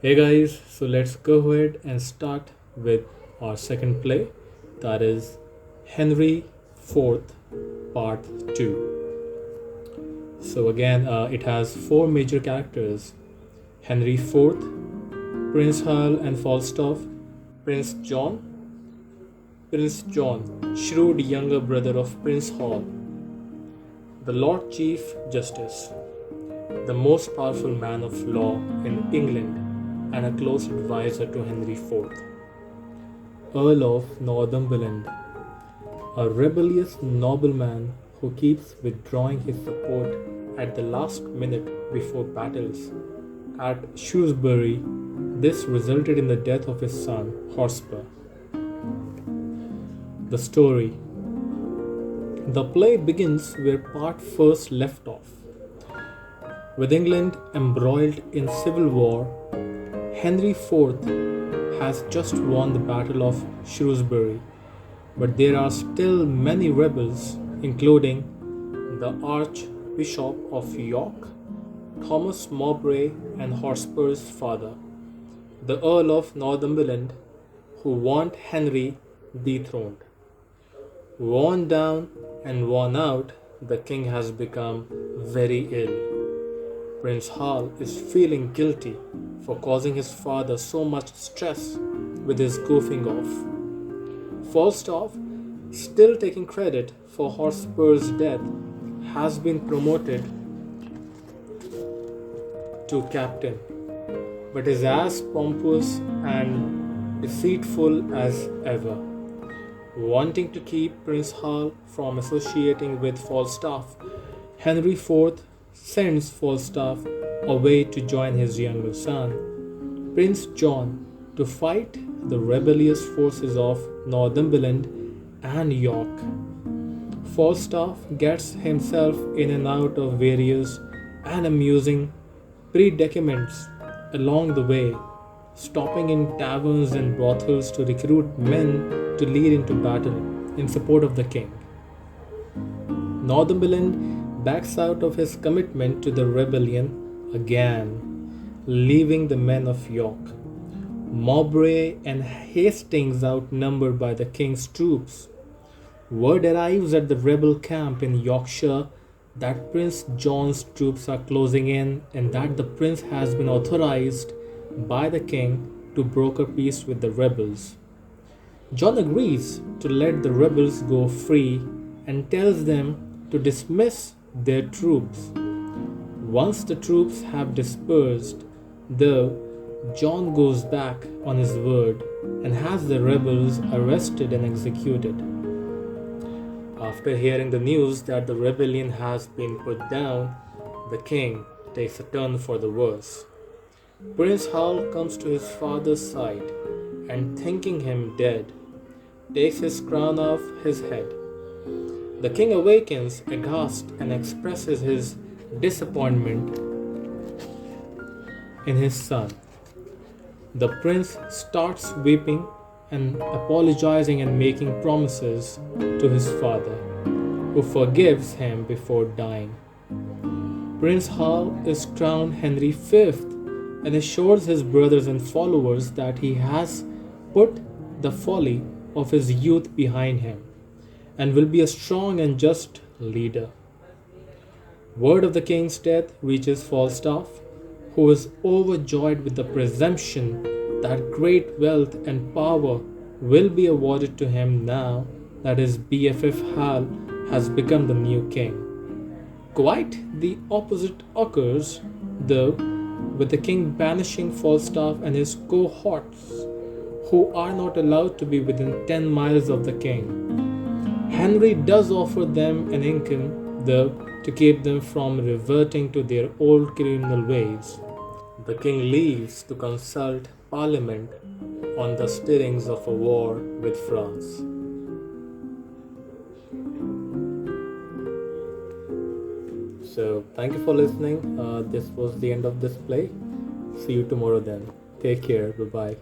Hey guys, so let's go ahead and start with our second play, that is Henry IV Part 2. So again, it has four major characters: Henry IV, Prince Hal and Falstaff, Prince John, shrewd younger brother of Prince Hal, the Lord Chief Justice, the most powerful man of law in England and a close advisor to Henry IV, Earl of Northumberland, a rebellious nobleman who keeps withdrawing his support at the last minute before battles. At Shrewsbury, this resulted in the death of his son, Hotspur. The story. The play begins where part first left off. With England embroiled in civil war, Henry IV has just won the Battle of Shrewsbury, but there are still many rebels, including the Archbishop of York, Thomas Mowbray, and Hotspur's father, the Earl of Northumberland, who want Henry dethroned. Worn down and worn out, the king has become very ill. Prince Hal is feeling guilty for causing his father so much stress with his goofing off. Falstaff, still taking credit for Hotspur's death, has been promoted to captain, but is as pompous and deceitful as ever. Wanting to keep Prince Hal from associating with Falstaff, Henry IV sends Falstaff away to join his younger son, Prince John, to fight the rebellious forces of Northumberland and York. Falstaff gets himself in and out of various and amusing predicaments along the way, stopping in taverns and brothels to recruit men to lead into battle in support of the king. Northumberland backs out of his commitment to the rebellion again, leaving the men of York. Mowbray and Hastings outnumbered by the king's troops. Word arrives at the rebel camp in Yorkshire that Prince John's troops are closing in and that the prince has been authorized by the king to broker peace with the rebels. John agrees to let the rebels go free and tells them to dismiss their troops. Once the troops have dispersed, though, John goes back on his word and has the rebels arrested and executed. After hearing the news that the rebellion has been put down, the king takes a turn for the worse. Prince Hal comes to his father's side and, thinking him dead, takes his crown off his head. The king awakens aghast and expresses his disappointment in his son. The prince starts weeping and apologizing and making promises to his father, who forgives him before dying. Prince Hal is crowned Henry V and assures his brothers and followers that he has put the folly of his youth behind him and will be a strong and just leader. Word of the king's death reaches Falstaff, who is overjoyed with the presumption that great wealth and power will be awarded to him now that his BFF Hal has become the new king. Quite the opposite occurs, though, with the king banishing Falstaff and his cohorts, who are not allowed to be within 10 miles of the king. Henry does offer them an income, though, to keep them from reverting to their old criminal ways. The king leaves to consult Parliament on the stirrings of a war with France. So, thank you for listening. This was the end of this play. See you tomorrow then. Take care. Bye bye.